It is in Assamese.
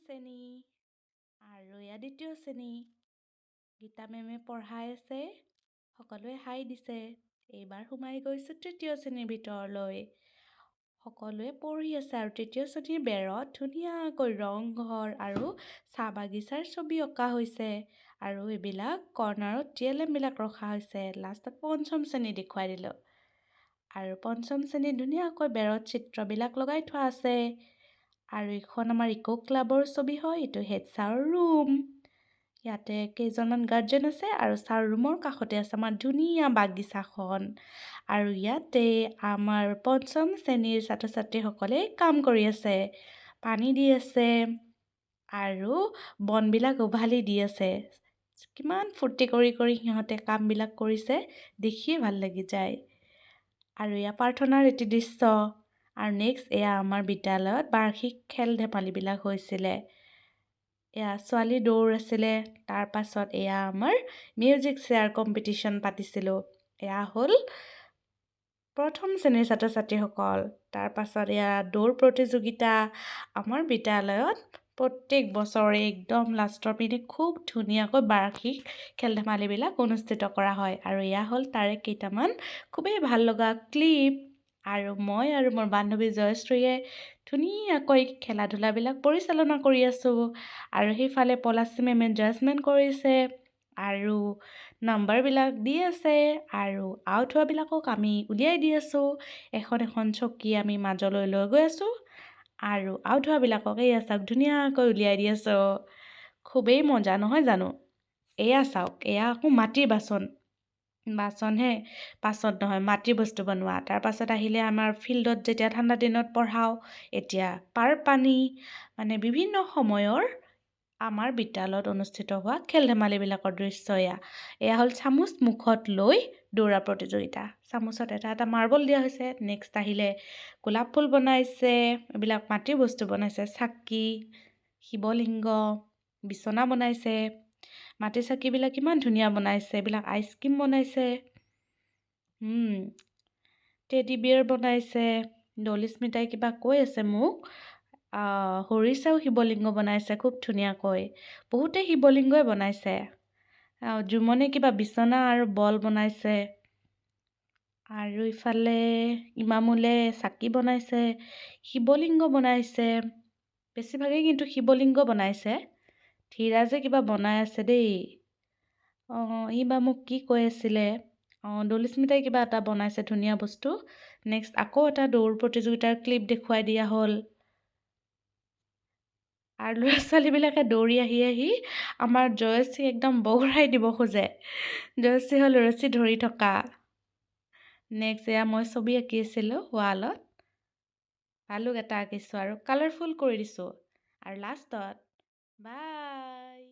শ্ৰেণী আৰু এয়া দ্বিতীয় শ্ৰেণী। গীতা মেমে পঢ়াই আছে, সকলোৱে হাই দিছে। এইবাৰ সোমাই গৈছোঁ তৃতীয় শ্ৰেণীৰ ভিতৰলৈ। সকলোৱে পঢ়ি আছে আৰু তৃতীয় শ্ৰেণীৰ বেৰত ধুনীয়াকৈ ৰংঘৰ আৰু চাহ বাগিচাৰ ছবি অঁকা হৈছে আৰু এইবিলাক কৰ্ণাৰত টিএলএমবিলাক ৰখা হৈছে। লাষ্টত পঞ্চম শ্ৰেণী দেখুৱাই দিলোঁ আৰু পঞ্চম শ্ৰেণীত ধুনীয়াকৈ বেৰত চিত্ৰবিলাক লগাই থোৱা আছে আৰু এইখন আমাৰ ইকো ক্লাবৰ ছবি হয়। এইটো হেড ছাৰৰ ৰুম। ইয়াতে কেইজনমান গাৰ্জেন আছে আৰু ছাৰ ৰুমৰ কাষতে আছে আমাৰ ধুনীয়া বাগিচাখন আৰু ইয়াতে আমাৰ পঞ্চম শ্ৰেণীৰ ছাত্ৰ ছাত্ৰীসকলে কাম কৰি আছে, পানী দি আছে আৰু বনবিলাক উভালি দি আছে। কিমান ফূৰ্তি কৰি সিহঁতে কামবিলাক কৰিছে, দেখিয়ে ভাল লাগি যায়। আৰু এয়া প্ৰাৰ্থনাৰ এটি দৃশ্য আৰু নেক্সট এয়া আমাৰ বিদ্যালয়ত বাৰ্ষিক খেল ধেমালিবিলাক হৈছিলে। এয়া ছোৱালী দৌৰ আছিলে, তাৰ পাছত এয়া আমাৰ মিউজিক চেয়াৰ কম্পিটিশ্যন পাতিছিলোঁ। এয়া হ'ল প্ৰথম শ্ৰেণীৰ ছাত্ৰ ছাত্ৰীসকল। তাৰ পাছত এয়া দৌৰ প্ৰতিযোগিতা। আমাৰ বিদ্যালয়ত প্ৰত্যেক বছৰে একদম লাষ্টৰ পিনে খুব ধুনীয়াকৈ বাৰ্ষিক খেল ধেমালিবিলাক অনুষ্ঠিত কৰা হয় আৰু এয়া হ'ল তাৰে কেইটামান খুবেই ভাল লগা ক্লিপ। আৰু মই আৰু মোৰ বান্ধৱী জয়শ্ৰীয়ে ধুনীয়াকৈ খেলা ধূলাবিলাক পৰিচালনা কৰি আছোঁ আৰু সেইফালে পলাশী মেমে জাজমেণ্ট কৰিছে আৰু নাম্বাৰবিলাক দি আছে আৰু আউট হোৱাবিলাকক আমি উলিয়াই দি আছোঁ। এখন এখন চকী আমি মাজলৈ লৈ গৈ আছোঁ আৰু আউট হোৱাবিলাকক এয়া চাওক ধুনীয়াকৈ উলিয়াই দি আছোঁ। খুবেই মজা নহয় জানো? এয়া চাওক, এয়া আকৌ মাটিৰ বাচনহে, পাছত নহয় মাটিৰ বস্তু বনোৱা। তাৰ পাছত আহিলে আমাৰ ফিল্ডত যেতিয়া ঠাণ্ডা দিনত পঢ়াওঁ, এতিয়া পানী মানে বিভিন্ন সময়ৰ আমাৰ বিদ্যালয়ত অনুষ্ঠিত হোৱা খেল ধেমালিবিলাকৰ দৃশ্য। এয়া হ'ল চামুচ মুখত লৈ দৌৰা প্ৰতিযোগিতা। চামুচত এটা এটা মাৰ্বল দিয়া হৈছে। নেক্সট আহিলে গোলাপ ফুল বনাইছে, এইবিলাক মাটিৰ বস্তু বনাইছে, চাকি, শিৱলিংগ, বিচনা বনাইছে। মাটিৰ চাকিবিলাক কিমান ধুনীয়া বনাইছে, এইবিলাক আইচক্ৰীম বনাইছে, টেডি বিয়াৰ বনাইছে। দলিস্মিতাই কিবা কৈ আছে মোক। হৰিচাও শিৱলিংগ বনাইছে খুব ধুনীয়াকৈ, বহুতে শিৱলিংগই বনাইছে। জুমনে কিবা বিচনা আৰু বল বনাইছে আৰু ইফালে ইমামুলে চাকি বনাইছে, শিৱলিংগ বনাইছে, বেছিভাগেই কিন্তু শিৱলিংগ বনাইছে। ধীৰাজে কিবা বনাই আছে দেই। ই বা মোক কি কৈ আছিলে। দলিস্মিতাই কিবা এটা বনাইছে ধুনীয়া বস্তু। নেক্সট আকৌ এটা দৌৰ প্ৰতিযোগিতাৰ ক্লিপ দেখুৱাই দিয়া হ'ল আৰু ল'ৰা ছোৱালীবিলাকে দৌৰি আহি আমাৰ জয়শ্ৰী একদম বগৰাই দিব খোজে। জয়শ্ৰী হ'ল ৰছী ধৰি থকা। নেক্সট এয়া মই ছবি আঁকি আছিলোঁ ৱালত, ভালুক এটা আঁকিছোঁ আৰু কালাৰফুল কৰি দিছোঁ আৰু লাষ্টত বাই।